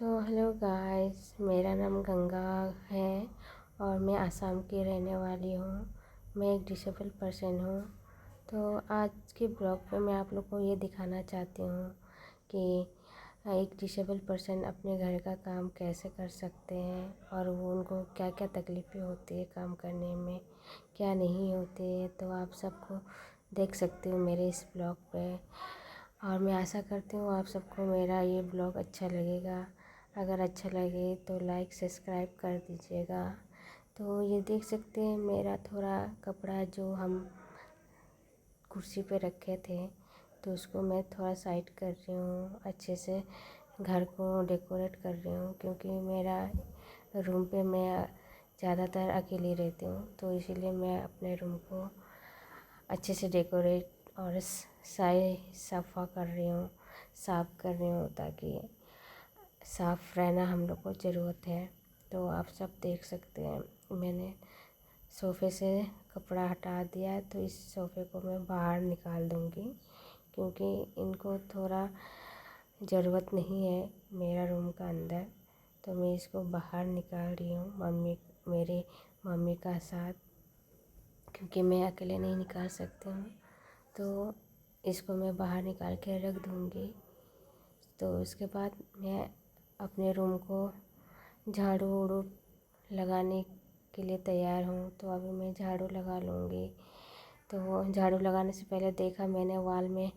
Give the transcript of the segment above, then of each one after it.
Hello guys, मेरा नाम गंगा है और मैं आसाम की रहने वाली हूँ। मैं एक डिसेबल पर्सन हूँ। तो आज के ब्लॉग पे मैं आप लोग को ये दिखाना चाहती हूँ कि एक डिसेबल पर्सन अपने घर का काम कैसे कर सकते हैं और वो उनको क्या क्या तकलीफ़ें होती है काम करने में, क्या नहीं होती है। तो आप सबको देख सकते हो मेरे इस ब्लॉग पे और मैं आशा करती हूँ आप सबको मेरा ये ब्लॉग अच्छा लगेगा। अगर अच्छा लगे तो लाइक सब्सक्राइब कर दीजिएगा। तो ये देख सकते हैं मेरा थोड़ा कपड़ा जो हम कुर्सी पे रखे थे तो उसको मैं थोड़ा साइड कर रही हूँ, अच्छे से घर को डेकोरेट कर रही हूँ क्योंकि मेरा रूम पे मैं ज़्यादातर अकेली रहती हूँ। तो इसीलिए मैं अपने रूम को अच्छे से डेकोरेट और सफ़ा कर रही हूँ, साफ़ कर रही हूँ ताकि साफ़ रहना हम लोग को ज़रूरत है। तो आप सब देख सकते हैं मैंने सोफ़े से कपड़ा हटा दिया है। तो इस सोफ़े को मैं बाहर निकाल दूँगी क्योंकि इनको थोड़ा ज़रूरत नहीं है मेरा रूम का अंदर। तो मैं इसको बाहर निकाल रही हूँ मेरी मम्मी का साथ, क्योंकि मैं अकेले नहीं निकाल सकती हूँ। तो इसको मैं बाहर निकाल के रख दूँगी। तो उसके बाद मैं अपने रूम को झाड़ू उड़ू लगाने के लिए तैयार हूँ। तो अभी मैं झाड़ू लगा लूँगी। तो झाड़ू लगाने से पहले देखा मैंने वॉल में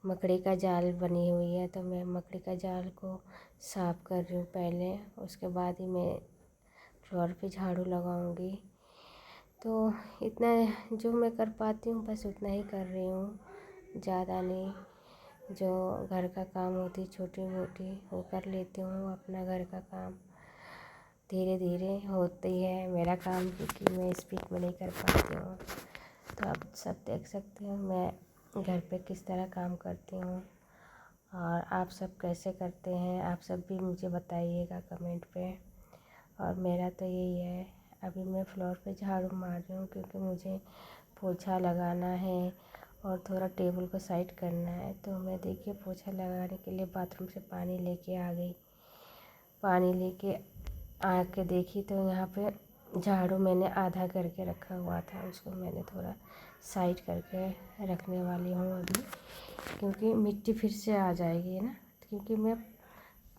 मकड़ी का जाल बनी हुई है, तो मैं मकड़ी का जाल को साफ़ कर रही हूँ पहले। उसके बाद ही मैं फ्लोर पे झाड़ू लगाऊँगी। तो इतना जो मैं कर पाती हूँ बस उतना ही कर रही हूँ, ज़्यादा नहीं। जो घर का काम होती छोटी मोटी वो कर लेती हूँ। अपना घर का काम धीरे धीरे होती है मेरा काम, क्योंकि मैं स्पीड में नहीं कर पाती हूँ। तो आप सब देख सकते हो मैं घर पे किस तरह काम करती हूँ और आप सब कैसे करते हैं, आप सब भी मुझे बताइएगा कमेंट पे। और मेरा तो यही है, अभी मैं फ्लोर पे झाड़ू मार रही हूँ क्योंकि मुझे पोछा लगाना है और थोड़ा टेबल को साइड करना है। तो मैं देखिए पोछा लगाने के लिए बाथरूम से पानी लेके आ गई। पानी लेके आके देखी तो यहाँ पे झाड़ू मैंने आधा करके रखा हुआ था, उसको मैंने थोड़ा साइड करके रखने वाली हूँ अभी, क्योंकि मिट्टी फिर से आ जाएगी ना। क्योंकि मैं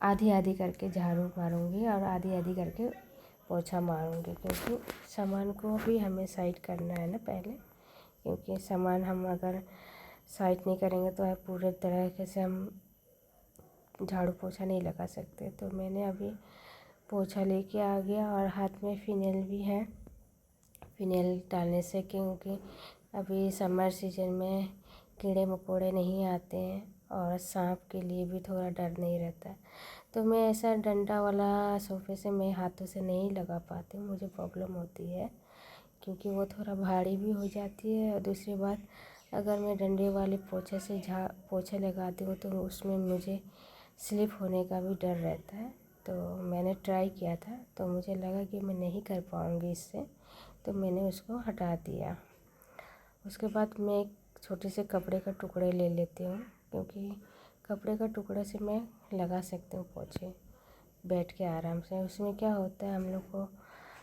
आधी आधी करके झाड़ू मारूंगी और आधी आधी करके पोछा मारूंगी, क्योंकि सामान को भी हमें साइड करना है ना पहले। क्योंकि सामान हम अगर साइड नहीं करेंगे तो पूरे तरीके से हम झाड़ू पोछा नहीं लगा सकते। तो मैंने अभी पोछा लेके आ गया और हाथ में फिनेल भी है। फिनेल डालने से क्योंकि अभी समर सीजन में कीड़े मकोड़े नहीं आते हैं और सांप के लिए भी थोड़ा डर नहीं रहता। तो मैं ऐसा डंडा वाला सोफ़े से मैं हाथों से नहीं लगा पाती हूँ, मुझे प्रॉब्लम होती है क्योंकि वो थोड़ा भारी भी हो जाती है। और दूसरी बात, अगर मैं डंडे वाले पोछे से पोछा लगाती हूँ तो उसमें मुझे स्लिप होने का भी डर रहता है। तो मैंने ट्राई किया था तो मुझे लगा कि मैं नहीं कर पाऊँगी इससे, तो मैंने उसको हटा दिया। उसके बाद मैं एक छोटे से कपड़े का टुकड़े ले लेती हूँ, क्योंकि कपड़े का टुकड़े से मैं लगा सकती हूँ पोछे बैठ के आराम से। उसमें क्या होता है हम लोग को,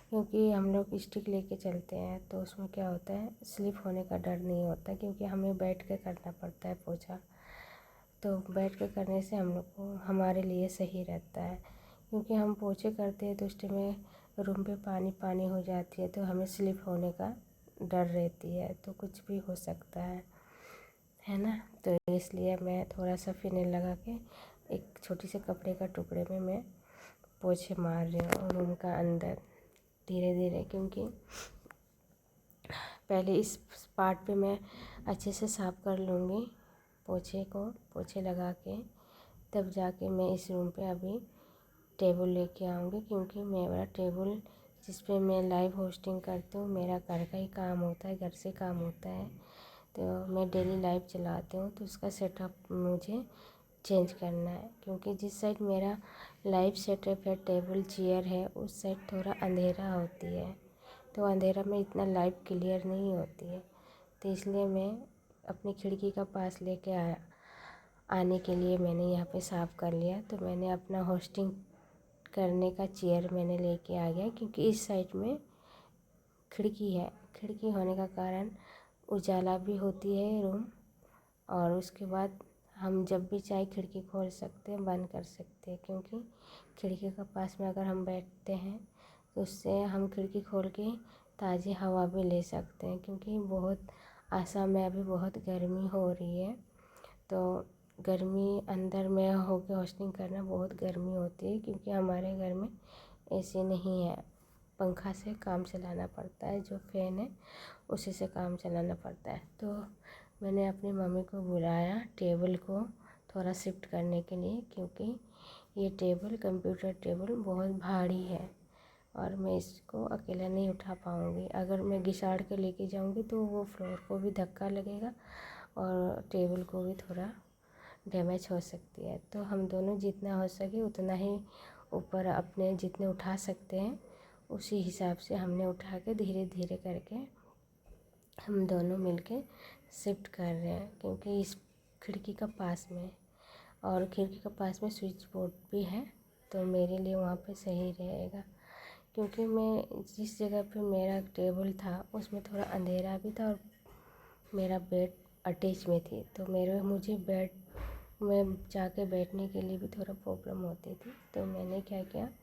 क्योंकि हम लोग स्टिक लेके चलते हैं तो उसमें क्या होता है स्लिप होने का डर नहीं होता, क्योंकि हमें बैठ के करना पड़ता है पोछा। तो बैठ के करने से हम लोग को हमारे लिए सही रहता है, क्योंकि हम पोछे करते हैं तो उस टाइम में रूम पे पानी पानी हो जाती है तो हमें स्लिप होने का डर रहती है, तो कुछ भी हो सकता है ना। तो इसलिए मैं थोड़ा सा फिनेल लगा के एक छोटी से कपड़े का टुकड़े में मैं पोछे मार रही हूँ रूम का अंदर धीरे धीरे। क्योंकि पहले इस पार्ट पे मैं अच्छे से साफ़ कर लूँगी पोछे लगा के, तब जाके मैं इस रूम पे अभी टेबल लेके आऊँगी। क्योंकि मेरा टेबल जिस पे मैं लाइव होस्टिंग करती हूँ मेरा घर का ही काम होता है, घर से काम होता है। तो मैं डेली लाइव चलाती हूँ तो उसका सेटअप मुझे चेंज करना है, क्योंकि जिस साइड मेरा लाइव सेटअप है टेबल चेयर है उस साइड थोड़ा अंधेरा होती है, तो अंधेरा में इतना लाइव क्लियर नहीं होती है। तो इसलिए मैं अपनी खिड़की का पास लेके आने के लिए मैंने यहाँ पे साफ़ कर लिया। तो मैंने अपना होस्टिंग करने का चेयर मैंने लेके आ गया, क्योंकि इस साइड में खिड़की है। खिड़की होने का कारण उजाला भी होती है रूम, और उसके बाद हम जब भी चाहे खिड़की खोल सकते हैं, बंद कर सकते हैं, क्योंकि खिड़की के पास में अगर हम बैठते हैं तो उससे हम खिड़की खोल के ताज़ी हवा भी ले सकते हैं। क्योंकि बहुत आसाम में अभी बहुत गर्मी हो रही है, तो गर्मी अंदर में होके होस्टिंग करना बहुत गर्मी होती है, क्योंकि हमारे घर में एसी नहीं है, पंखा से काम चलाना पड़ता है, जो फ़ैन है उसी से काम चलाना पड़ता है। तो मैंने अपनी मम्मी को बुलाया टेबल को थोड़ा शिफ्ट करने के लिए, क्योंकि ये टेबल कंप्यूटर टेबल बहुत भारी है और मैं इसको अकेला नहीं उठा पाऊँगी। अगर मैं घिसाड़ के लेके जाऊँगी तो वो फ्लोर को भी धक्का लगेगा और टेबल को भी थोड़ा डैमेज हो सकती है। तो हम दोनों जितना हो सके उतना ही ऊपर अपने जितने उठा सकते हैं उसी हिसाब से हमने उठा के धीरे धीरे करके हम दोनों मिलके शिफ्ट कर रहे हैं, क्योंकि इस खिड़की का पास में, और खिड़की के पास में स्विच बोर्ड भी है, तो मेरे लिए वहाँ पे सही रहेगा। क्योंकि मैं जिस जगह पे मेरा टेबल था उसमें थोड़ा अंधेरा भी था और मेरा बेड अटैच में थी, तो मुझे बेड में जाके बैठने के लिए भी थोड़ा प्रॉब्लम होती थी। तो मैंने क्या किया,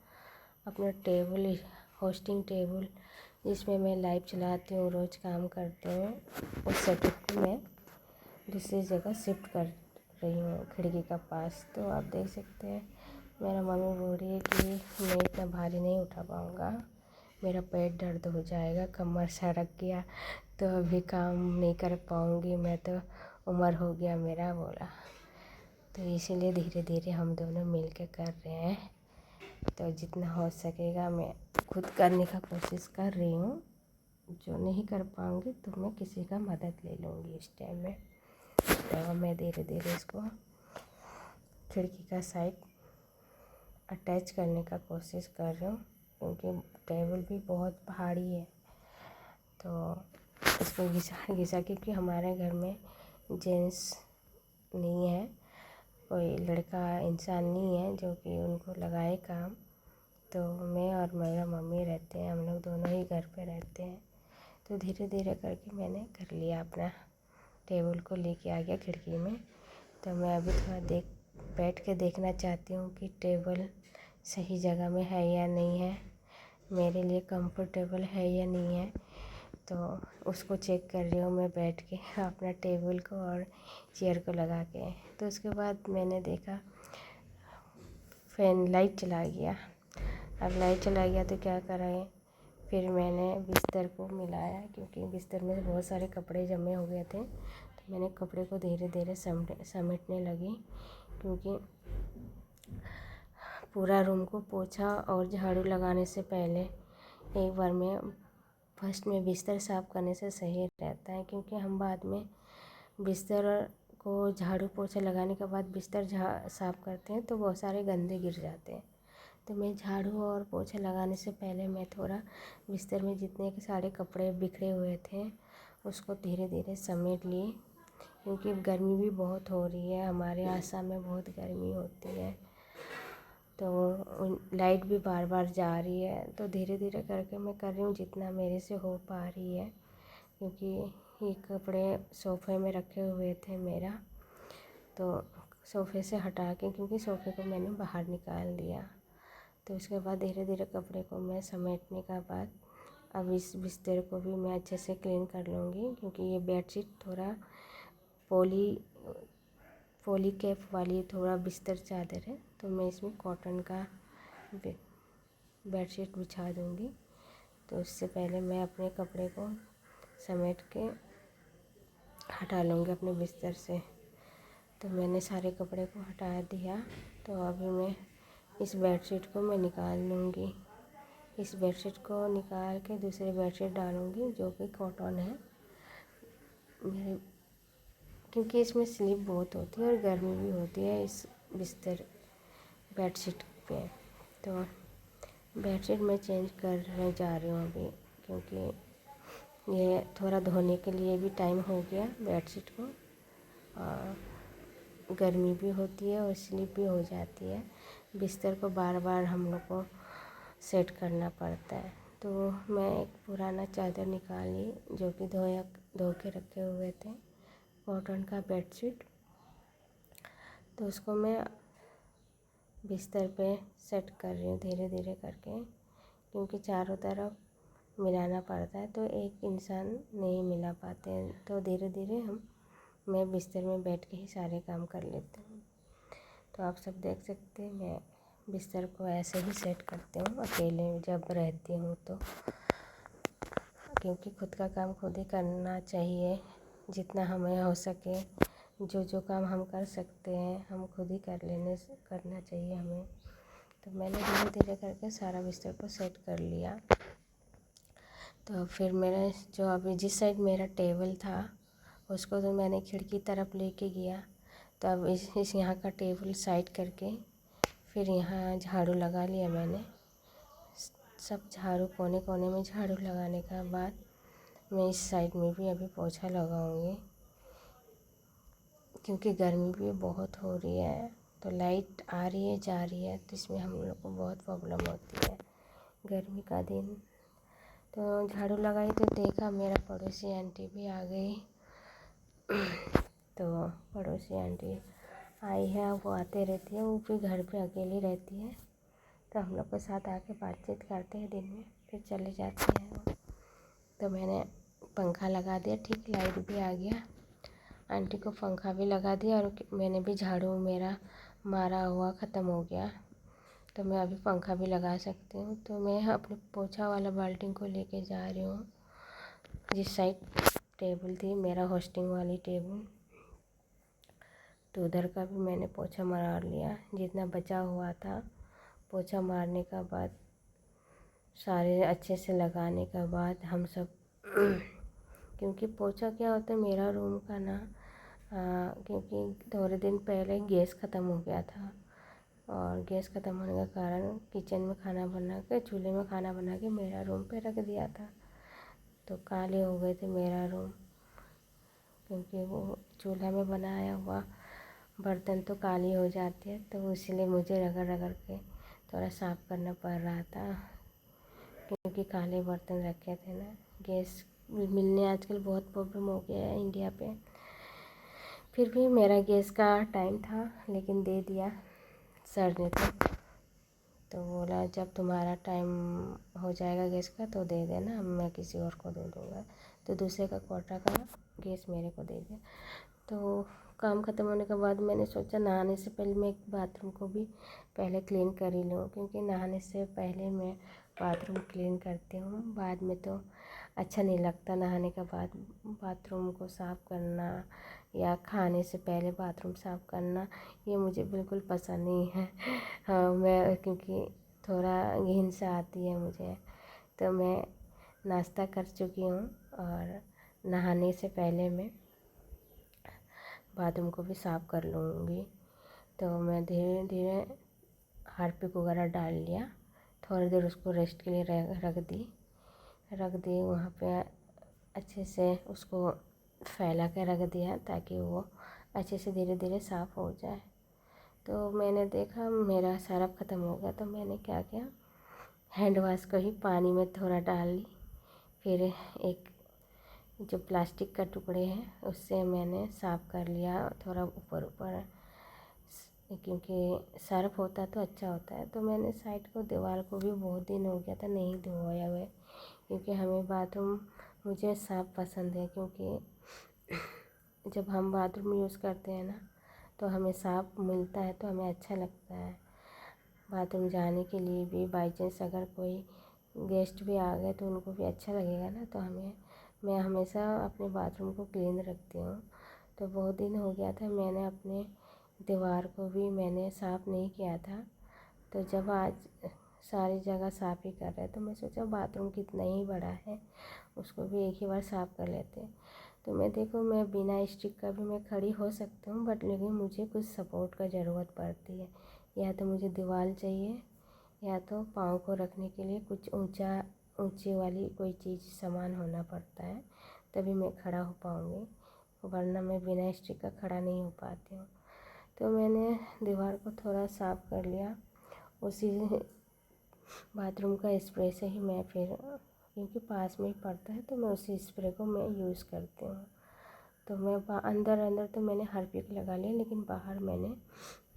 अपना टेबल, होस्टिंग टेबल जिसमें मैं लाइव चलाती हूँ, रोज़ काम करती हूँ, उस सेटअप को मैं दूसरी जगह शिफ्ट कर रही हूँ खिड़की का पास। तो आप देख सकते हैं मेरा मम्मी बोल रही है कि मैं इतना भारी नहीं उठा पाऊँगा, मेरा पेट दर्द हो जाएगा, कमर सरक गया तो अभी काम नहीं कर पाऊँगी मैं, तो उम्र हो गया मेरा, बोला। तो इसीलिए धीरे धीरे हम दोनों मिल के कर रहे हैं। तो जितना हो सकेगा मैं खुद करने का कोशिश कर रही हूँ, जो नहीं कर पाऊँगी तो मैं किसी का मदद ले लूँगी इस टाइम में। तो मैं धीरे धीरे इसको खिड़की का साइड अटैच करने का कोशिश कर रही हूँ, क्योंकि टेबल भी बहुत भारी है। तो इसको घिसा घिसा, क्योंकि हमारे घर में जेंट्स नहीं है, कोई लड़का इंसान नहीं है जो कि उनको लगाए काम। तो मैं और मेरा मम्मी रहते हैं, हम लोग दोनों ही घर पे रहते हैं। तो धीरे धीरे करके मैंने कर लिया, अपना टेबल को लेके आ गया खिड़की में। तो मैं अभी थोड़ा बैठ के देखना चाहती हूँ कि टेबल सही जगह में है या नहीं है, मेरे लिए कंफर्टेबल है या नहीं है। तो उसको चेक कर रही हूँ मैं बैठ के अपना टेबल को और चेयर को लगा के। तो उसके बाद मैंने देखा फैन लाइट चला गया। अब लाइट चला गया तो क्या करें, फिर मैंने बिस्तर को मिलाया, क्योंकि बिस्तर में बहुत सारे कपड़े जमे हो गए थे। तो मैंने कपड़े को धीरे धीरे समेटने लगी, क्योंकि पूरा रूम को पोछा और झाड़ू लगाने से पहले एक बार में फर्स्ट में बिस्तर साफ़ करने से सही रहता है। क्योंकि हम बाद में बिस्तर को झाड़ू पोछा लगाने के बाद बिस्तर साफ़ करते हैं तो बहुत सारे गंदे गिर जाते हैं। तो मैं झाड़ू और पोछा लगाने से पहले मैं थोड़ा बिस्तर में जितने के सारे कपड़े बिखरे हुए थे उसको धीरे धीरे समेट ली, क्योंकि गर्मी भी बहुत हो रही है, हमारे आसाम में बहुत गर्मी होती है। तो लाइट भी बार बार जा रही है, तो धीरे धीरे करके मैं कर रही हूँ जितना मेरे से हो पा रही है। क्योंकि ये कपड़े सोफ़े में रखे हुए थे मेरा, तो सोफ़े से हटा के, क्योंकि सोफ़े को मैंने बाहर निकाल दिया। तो उसके बाद धीरे धीरे कपड़े को मैं समेटने का बाद अब इस बिस्तर को भी मैं अच्छे से क्लीन कर लूँगी, क्योंकि ये बेडशीट थोड़ा पोली कैप वाली थोड़ा बिस्तर चादर है, तो मैं इसमें कॉटन का बेडशीट बिछा दूँगी। तो उससे पहले मैं अपने कपड़े को समेट के हटा लूँगी अपने बिस्तर से। तो मैंने सारे कपड़े को हटा दिया। तो अभी मैं इस बेडशीट को मैं निकाल लूँगी, इस बेडशीट को निकाल के दूसरी बेडशीट डालूँगी जो कि कॉटन है मेरे, क्योंकि इसमें स्लिप बहुत होती है और गर्मी भी होती है इस बिस्तर बेडशीट पे। तो बेडशीट मैं चेंज करने जा रही हूँ अभी, क्योंकि ये थोड़ा धोने के लिए भी टाइम हो गया बेडशीट को, और गर्मी भी होती है और स्लिप भी हो जाती है। बिस्तर को बार बार हम लोग को सेट करना पड़ता है। तो मैं एक पुराना चादर निकाली जो कि धो के रखे हुए थे, कॉटन का बेडशीट। तो उसको मैं बिस्तर पे सेट कर रही हूँ धीरे धीरे करके, क्योंकि चारों तरफ मिलाना पड़ता है तो एक इंसान नहीं मिला पाते हैं। तो धीरे धीरे मैं बिस्तर में बैठ के ही सारे काम कर लेती हूँ। तो आप सब देख सकते हैं मैं बिस्तर को ऐसे ही सेट करती हूँ अकेले जब रहती हूँ तो, क्योंकि खुद का काम खुद ही करना चाहिए। जितना हमें हो सके, जो काम हम कर सकते हैं हम खुद ही करना चाहिए हमें। तो मैंने धीरे धीरे करके सारा बिस्तर को सेट कर लिया। तो फिर मेरा जो अभी जिस साइड मेरा टेबल था उसको तो मैंने खिड़की तरफ लेके गया। तो अब इस यहाँ का टेबल साइड करके फिर यहाँ झाड़ू लगा लिया मैंने। सब झाड़ू कोने कोने में झाड़ू लगाने के बाद मैं इस साइड में भी अभी पोछा लगाऊंगी, क्योंकि गर्मी भी बहुत हो रही है। तो लाइट आ रही है जा रही है तो इसमें हम लोग को बहुत प्रॉब्लम होती है गर्मी का दिन। तो झाड़ू लगाई तो देखा मेरा पड़ोसी आंटी भी आ गई। तो पड़ोसी आंटी आई है, वो आते रहती है, वो भी घर पे अकेली रहती है। तो हम लोग के साथ आके बातचीत करते हैं दिन में, फिर चले जाते हैं वो। तो मैंने पंखा लगा दिया, ठीक लाइट भी आ गया, आंटी को पंखा भी लगा दिया और मैंने भी झाड़ू मेरा मारा हुआ ख़त्म हो गया। तो मैं अभी पंखा भी लगा सकती हूँ। तो मैं अपने पोछा वाला बाल्टी को लेके जा रही हूँ जिस साइड टेबल थी मेरा होस्टिंग वाली टेबल। तो उधर का भी मैंने पोछा मार लिया जितना बचा हुआ था। पोछा मारने का बाद सारे अच्छे से लगाने के बाद हम सब क्योंकि पोछा क्या होता है मेरा रूम का ना, क्योंकि थोड़े दिन पहले गैस ख़त्म हो गया था और गैस ख़त्म होने का कारण किचन में खाना बना के चूल्हे में खाना बना के मेरा रूम पे रख दिया था। तो काले हो गए थे मेरा रूम, क्योंकि वो चूल्हा में बनाया हुआ बर्तन तो काली हो जाती है। तो इसलिए मुझे रगड़ रगड़ के थोड़ा साफ़ करना पड़ रहा था, क्योंकि काले बर्तन रखे थे ना। गैस मिलने आजकल बहुत प्रॉब्लम हो गया है इंडिया पे। फिर भी मेरा गैस का टाइम था लेकिन दे दिया सर ने। तो बोला जब तुम्हारा टाइम हो जाएगा गैस का तो दे देना, मैं किसी और को दे दूँगा। तो दूसरे का क्वार्टर का गैस मेरे को दे दिया। तो काम ख़त्म होने के बाद मैंने सोचा नहाने से पहले मैं बाथरूम को भी पहले क्लीन कर ही लूँ, क्योंकि नहाने से पहले मैं बाथरूम क्लीन करती हूँ। बाद में तो अच्छा नहीं लगता नहाने के बाद बाथरूम को साफ़ करना या खाने से पहले बाथरूम साफ़ करना, ये मुझे बिल्कुल पसंद नहीं है। हाँ, मैं क्योंकि थोड़ा घिन सा आती है मुझे। तो मैं नाश्ता कर चुकी हूँ और नहाने से पहले मैं बाथरूम को भी साफ़ कर लूँगी। तो मैं धीरे धीरे हार्पिक वगैरह डाल लिया, थोड़ी देर उसको रेस्ट के लिए रख दी वहाँ पे अच्छे से उसको फैला के रख दिया ताकि वो अच्छे से धीरे धीरे साफ़ हो जाए। तो मैंने देखा मेरा सरफ ख़त्म हो गया तो मैंने क्या किया, हैंड वाश को ही पानी में थोड़ा डाल ली। फिर एक जो प्लास्टिक का टुकड़े हैं उससे मैंने साफ़ कर लिया थोड़ा ऊपर ऊपर, क्योंकि सर्फ होता तो अच्छा होता है। तो मैंने साइड को दीवार को भी बहुत दिन हो गया था नहीं धोया हुआ, क्योंकि हमें बाथरूम मुझे साफ़ पसंद है। क्योंकि जब हम बाथरूम यूज़ करते हैं ना तो हमें साफ़ मिलता है तो हमें अच्छा लगता है। बाथरूम जाने के लिए भी बाई चांस अगर कोई गेस्ट भी आ गए तो उनको भी अच्छा लगेगा ना। तो मैं हमेशा अपने बाथरूम को क्लीन रखती हूँ। तो बहुत दिन हो गया था मैंने अपने दीवार को भी मैंने साफ़ नहीं किया था। तो जब आज सारी जगह साफ़ ही कर रहे तो मैं सोचा बाथरूम कितना ही बड़ा है उसको भी एक ही बार साफ़ कर लेते हैं। तो मैं बिना स्टिक का भी मैं खड़ी हो सकती हूँ, बट लेकिन मुझे कुछ सपोर्ट का ज़रूरत पड़ती है। या तो मुझे दीवार चाहिए या तो पाँव को रखने के लिए कुछ ऊंचे वाली कोई चीज़ सामान होना पड़ता है, तभी मैं खड़ा हो पाऊँगी, वरना मैं बिना स्टिक का खड़ा नहीं हो पाती हूँ। तो मैंने दीवार को थोड़ा साफ़ कर लिया उसी बाथरूम का स्प्रे से ही मैं फिर, क्योंकि पास में ही पड़ता है तो मैं उसी स्प्रे को मैं यूज़ करती हूँ। तो मैं अंदर अंदर तो मैंने हार्पिक लगा लिया, लेकिन बाहर मैंने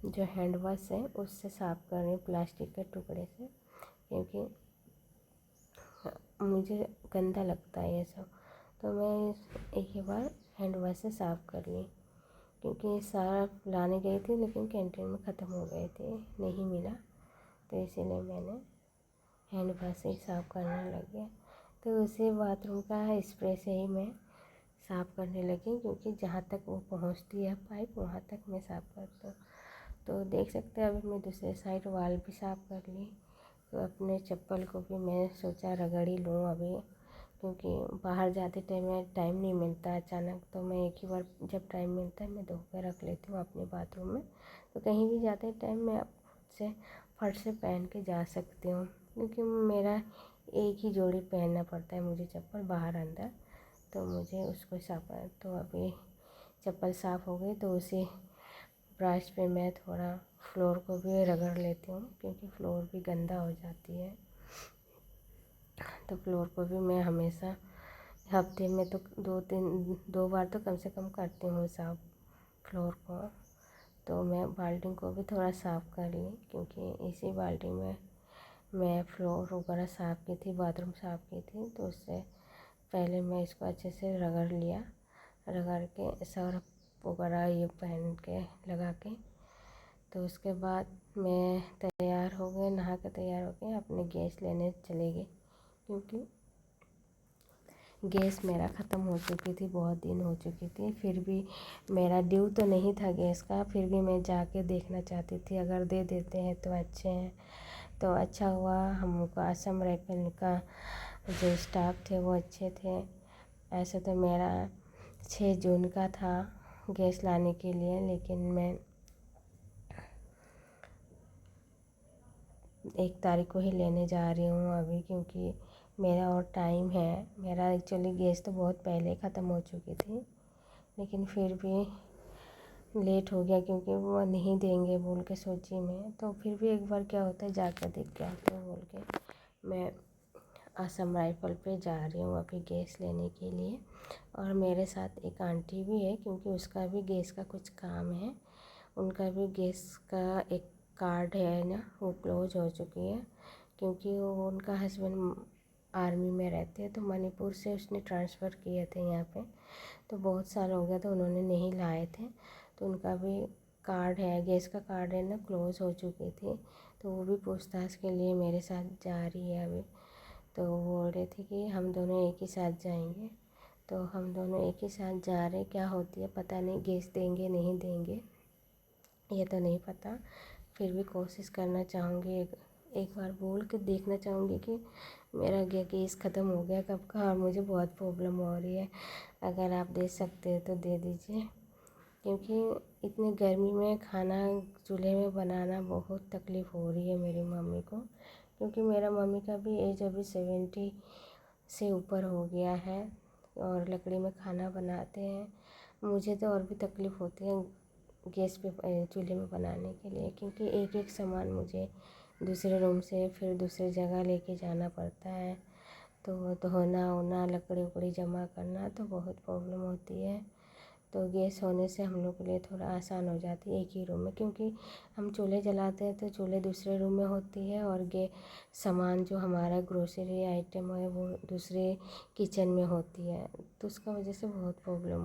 जो हैंड वॉश है उससे साफ़ कर रही हूँ, प्लास्टिक के टुकड़े से, क्योंकि मुझे गंदा लगता है ये सब। तो मैं एक ही बार हैंड वॉश से साफ़ कर ली, क्योंकि सर्फ लाने गई थी लेकिन कैंटीन में ख़त्म हो गए थे, नहीं मिला, तो इसीलिए मैंने हैंड वॉश से ही साफ़ करने लगी। तो उसी बाथरूम का स्प्रे से ही मैं साफ़ करने लगी, क्योंकि जहाँ तक वो पहुँचती है पाइप वहाँ तक मैं साफ़ करती हूँ। तो देख सकते हैं अभी मैं दूसरे साइड वाल भी साफ़ कर ली। तो अपने चप्पल को भी मैं सोचा रगड़ ही लूँ अभी, क्योंकि बाहर जाते टाइम नहीं मिलता अचानक, तो मैं एक ही बार जब टाइम मिलता है मैं धो कर रख लेती हूँ अपने बाथरूम में। तो कहीं भी जाते टाइम मैं से फट से पहन के जा सकती हूँ, क्योंकि मेरा एक ही जोड़ी पहनना पड़ता है मुझे चप्पल बाहर अंदर, तो मुझे उसको साफ। तो अभी चप्पल साफ़ हो गई, तो उसी ब्रश पे मैं थोड़ा फ्लोर को भी रगड़ लेती हूँ, क्योंकि फ्लोर भी गंदा हो जाती है। तो फ्लोर को भी मैं हमेशा हफ्ते में तो 2 बार तो कम से कम करती हूँ साफ़ फ्लोर को। तो मैं बाल्टी को भी थोड़ा साफ़ कर ली, क्योंकि इसी बाल्टी में मैं फ्लोर वगैरह साफ़ की थी, बाथरूम साफ़ की थी। तो उससे पहले मैं इसको अच्छे से रगड़ लिया, रगड़ के सर्फ वगैरह ये पहन के लगा के, तो उसके बाद मैं तैयार हो गई, नहा के तैयार हो गई, अपने गैस लेने चली गई, क्योंकि गैस मेरा ख़त्म हो चुकी थी, बहुत दिन हो चुकी थी। फिर भी मेरा ड्यू तो नहीं था गैस का, फिर भी मैं जाके देखना चाहती थी, अगर दे देते हैं तो अच्छे हैं। तो अच्छा हुआ, हमको असम राइफल का जो स्टाफ थे वो अच्छे थे। ऐसे तो मेरा 6 जून का था गैस लाने के लिए, लेकिन मैं 1 तारीख को ही लेने जा रही हूँ अभी, क्योंकि मेरा और टाइम है। मेरा एक्चुअली गैस तो बहुत पहले ख़त्म हो चुकी थी, लेकिन फिर भी लेट हो गया, क्योंकि वो नहीं देंगे बोल के सोची मैं। तो फिर भी एक बार क्या होता है जाकर देख के आते हैं बोल के मैं असम राइफल पे जा रही हूँ अभी गैस लेने के लिए। और मेरे साथ एक आंटी भी है, क्योंकि उसका भी गैस का कुछ काम है, उनका भी गैस का एक कार्ड है ना, वो क्लोज हो चुकी है, क्योंकि वो उनका हस्बैंड आर्मी में रहते हैं, तो मणिपुर से उसने ट्रांसफ़र किए थे यहाँ पे। तो बहुत साल हो गया तो उन्होंने नहीं लाए थे, तो उनका भी कार्ड है, गैस का कार्ड है ना, क्लोज हो चुकी थी। तो वो भी पूछताछ के लिए मेरे साथ जा रही है अभी। तो वो बोल रही थी कि हम दोनों एक ही साथ जाएंगे, तो हम दोनों एक ही साथ जा रहे, क्या होती है पता नहीं, गैस देंगे नहीं देंगे ये तो नहीं पता। फिर भी कोशिश करना चाहूँगी, एक बार बोल के देखना चाहूँगी कि मेरा गैस ख़त्म हो गया कब का, और मुझे बहुत प्रॉब्लम हो रही है। अगर आप दे सकते हैं तो दे दीजिए, क्योंकि इतनी गर्मी में खाना चूल्हे में बनाना बहुत तकलीफ़ हो रही है मेरी मम्मी को, क्योंकि मेरा मम्मी का भी एज अभी 70 से ऊपर हो गया है, और लकड़ी में खाना बनाते हैं। मुझे तो और भी तकलीफ़ होती है गैस पे चूल्हे में बनाने के लिए, क्योंकि एक एक सामान मुझे दूसरे रूम से फिर दूसरी जगह लेके जाना पड़ता है, तो धोना वोना लकड़ी वकड़ी जमा करना तो बहुत प्रॉब्लम होती है। तो गैस होने से हम लोग के लिए थोड़ा आसान हो जाती है एक ही रूम में, क्योंकि हम चूल्हे जलाते हैं तो चूल्हे दूसरे रूम में होती है, और सामान जो हमारा ग्रोसरी आइटम है वो दूसरे किचन में होती है, तो उसका वजह से बहुत प्रॉब्लम